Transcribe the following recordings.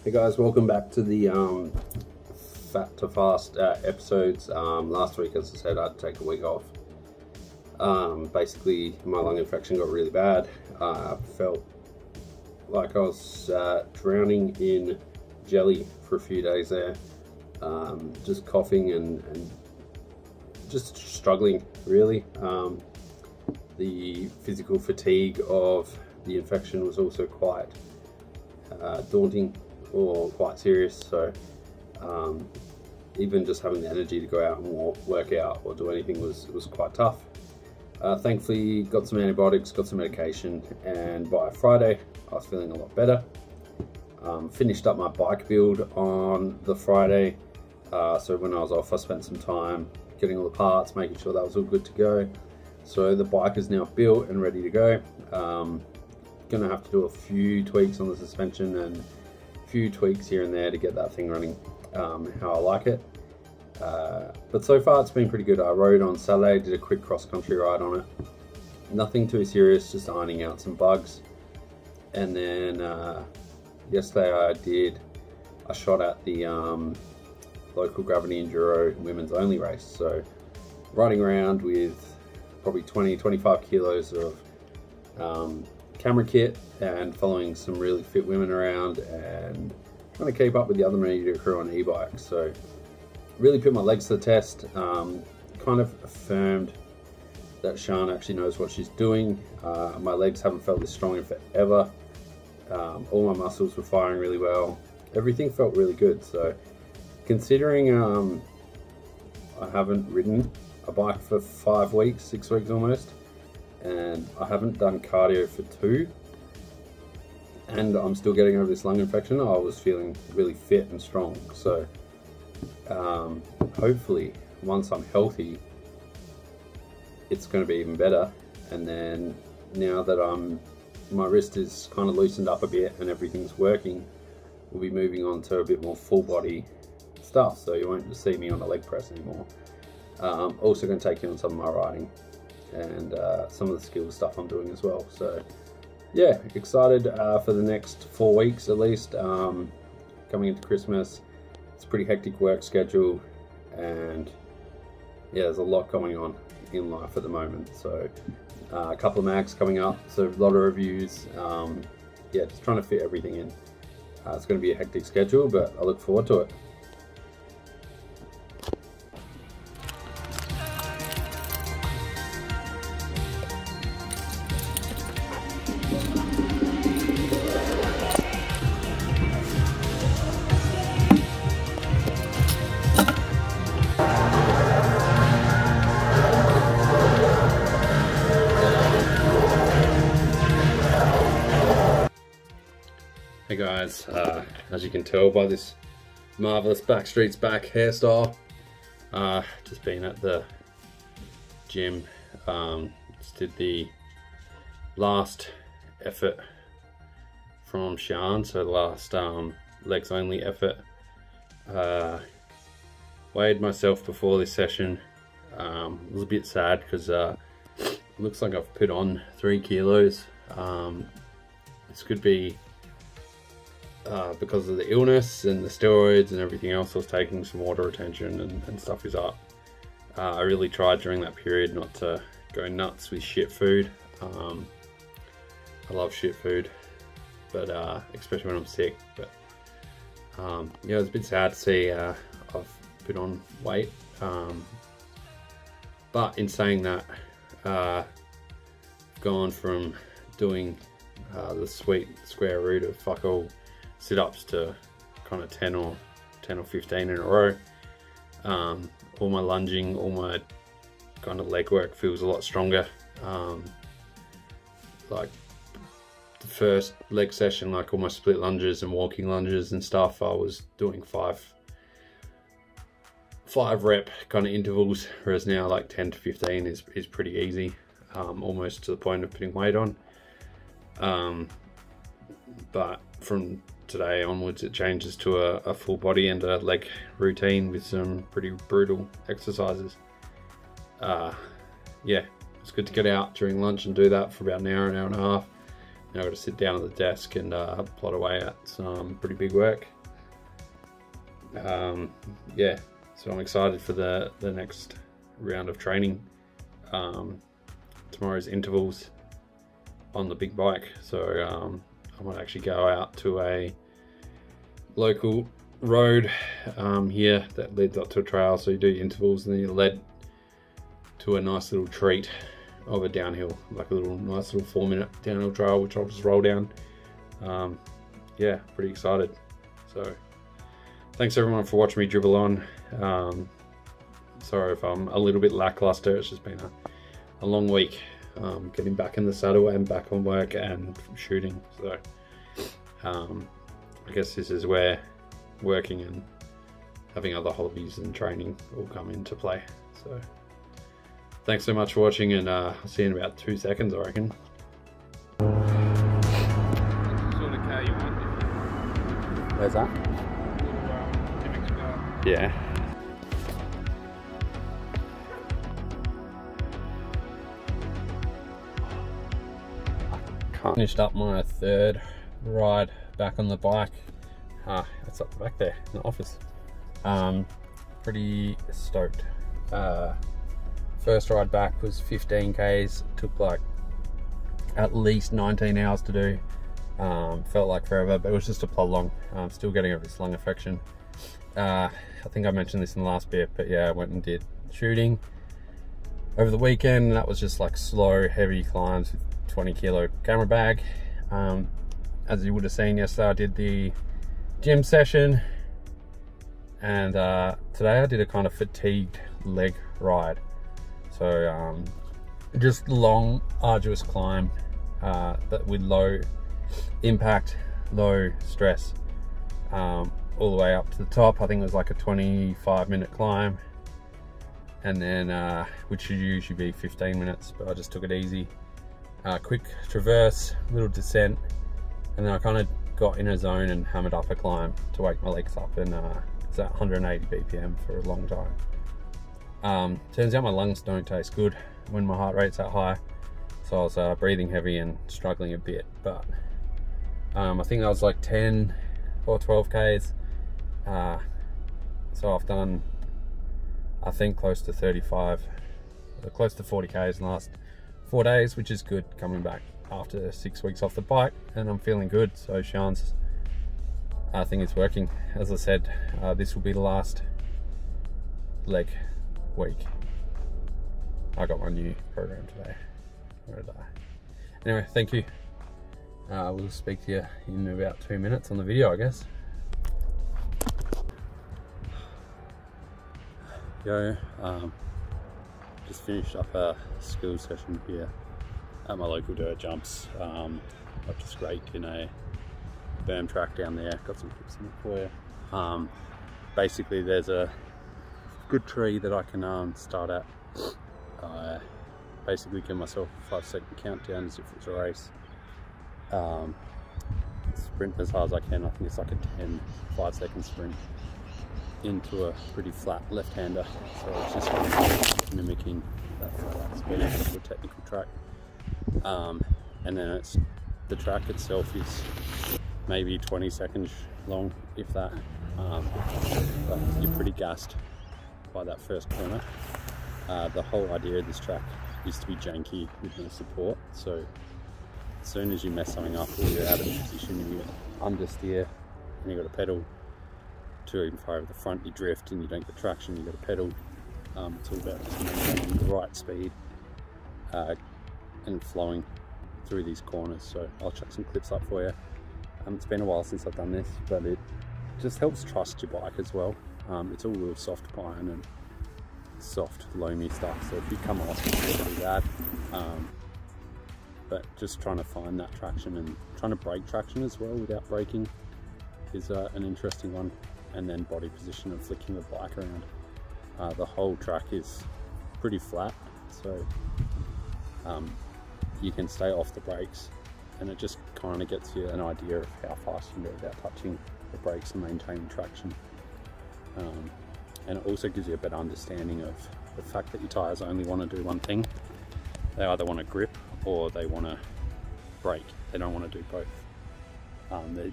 Hey guys, welcome back to the Fat to Fast episodes. Last week, as I said, I'd take a week off. Basically, my lung infection got really bad. I felt like I was drowning in jelly for a few days there. Just coughing and just struggling, really. The physical fatigue of the infection was also quite daunting or quite serious, so even just having the energy to go out and work out or do anything was quite tough. Thankfully got some antibiotics, got some medication, and by Friday I was feeling a lot better. Finished up my bike build on the Friday, so when I was off I spent some time getting all the parts, making sure that was all good to go. So the bike is now built and ready to go. Gonna have to do a few tweaks on the suspension and a few tweaks here and there to get that thing running how I like it. But so far it's been pretty good. I rode on Saturday, did a quick cross-country ride on it. Nothing too serious, just ironing out some bugs. And then yesterday I shot at the local Gravity Enduro women's only race. So riding around with probably 20-25 kilos of camera kit and following some really fit women around and trying to keep up with the other media crew on e-bikes. So really put my legs to the test. Kind of affirmed that Sian actually knows what she's doing. My legs haven't felt this strong in forever. All my muscles were firing really well. Everything felt really good. So considering I haven't ridden a bike for 5 weeks, 6 weeks almost, and I haven't done cardio for 2, and I'm still getting over this lung infection, I was feeling really fit and strong. So hopefully once I'm healthy it's going to be even better. And then now that my wrist is kind of loosened up a bit and everything's working, we'll be moving on to a bit more full body stuff, so you won't just see me on a leg press anymore. Also going to take you on some of my riding and some of the skill stuff I'm doing as well. So yeah, excited for the next 4 weeks at least. Coming into Christmas, it's a pretty hectic work schedule, and yeah, there's a lot going on in life at the moment. So a couple of mags coming up, so a lot of reviews. Yeah, just trying to fit everything in. It's going to be a hectic schedule, but I look forward to it. Hey guys, as you can tell by this marvelous Backstreet's Back hairstyle, just been at the gym. Just did the last effort from Sian, so the last legs only effort. Weighed myself before this session. Was a bit sad because it looks like I've put on 3 kilos. This could be because of the illness and the steroids and everything else I was taking. Some water retention and stuff is up. I really tried during that period not to go nuts with shit food. I love shit food, but especially when I'm sick. But yeah, it's a bit sad to see I've put on weight. But in saying that, I've gone from doing the sweet square root of fuck all sit-ups to kind of 10 or 15 in a row. All my lunging, all my kind of leg work feels a lot stronger. Like the first leg session, like all my split lunges and walking lunges and stuff, I was doing 5 rep kind of intervals, whereas now like 10 to 15 is pretty easy, almost to the point of putting weight on. But from today onwards it changes to a full body and a leg routine with some pretty brutal exercises. Yeah, it's good to get out during lunch and do that for about an hour and a half. Now I've got to sit down at the desk and plot away at some pretty big work. Yeah, so I'm excited for the next round of training. Tomorrow's intervals on the big bike, so I might actually go out to a local road here that leads up to a trail, so you do intervals and then you're led to a nice little treat of a downhill, like a nice little 4-minute downhill trail, which I'll just roll down. Yeah, pretty excited. So thanks everyone for watching me dribble on. Sorry if I'm a little bit lackluster, it's just been a long week, getting back in the saddle and back on work and shooting. So I guess this is where working and having other hobbies and training all come into play. So thanks so much for watching, and I'll see you in about 2 seconds, I reckon. Where's that? Yeah. Finished up my 3rd ride back on the bike. It's up the back there in the office. Pretty stoked. First ride back was 15 Ks. Took like at least 19 hours to do. Felt like forever, but it was just a plod along. Still getting over this lung infection. I think I mentioned this in the last bit, but yeah, I went and did shooting over the weekend. That was just like slow, heavy climbs with 20-kilo camera bag. As you would have seen yesterday, I did the gym session, and today I did a kind of fatigued leg ride. So just long, arduous climb, but with low impact, low stress, all the way up to the top. I think it was like a 25-minute climb, and then which should usually be 15 minutes, but I just took it easy. Quick traverse, little descent, and then I kind of got in a zone and hammered up a climb to wake my legs up, and it's at 180 BPM for a long time. Turns out my lungs don't taste good when my heart rate's that high, so I was breathing heavy and struggling a bit, but I think that was like 10 or 12 Ks. So I've done, I think, close to 35, close to 40 Ks in the last 4 days, which is good coming back after 6 weeks off the bike, and I'm feeling good. So Sian's thing is working. As I said, this will be the last leg week. I got my new program today. Where did I? Anyway, thank you. We'll speak to you in about 2 minutes on the video, I guess. Yo, just finished up a skill session here at my local dirt jumps. I've just raked in a berm track down there, got some clips in it for you. Basically there's a good tree that I can start at. I basically give myself a 5-second countdown as if it's a race. Sprint as hard as I can. I think it's like a 5-second sprint into a pretty flat left-hander, so it's just kind of mimicking that speed of a technical track. And then the track itself is maybe 20 seconds long, if that, but you're pretty gassed by that first corner. The whole idea of this track is to be janky with no support, so as soon as you mess something up or you're out of position, you understeer and you've got to pedal too even far over the front, you drift and you don't get traction, you've got to pedal. It's all about just maintaining the right speed and flowing through these corners. So I'll chuck some clips up for you. It's been a while since I've done this, but it just helps trust your bike as well. It's all real soft pine and soft loamy stuff, so if you come off, it's pretty bad. But just trying to find that traction and trying to break traction as well without braking is an interesting one. And then body position and flicking the bike around. The whole track is pretty flat, so you can stay off the brakes, and it just kind of gets you an idea of how fast you can go without touching the brakes and maintaining traction. And it also gives you a better understanding of the fact that your tyres only want to do one thing. They either want to grip or they want to brake. They don't want to do both.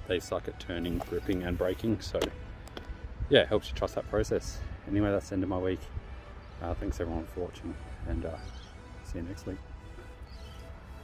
They suck at turning, gripping and braking, so yeah, it helps you trust that process. Anyway, that's the end of my week. Thanks everyone for watching, and see you next week.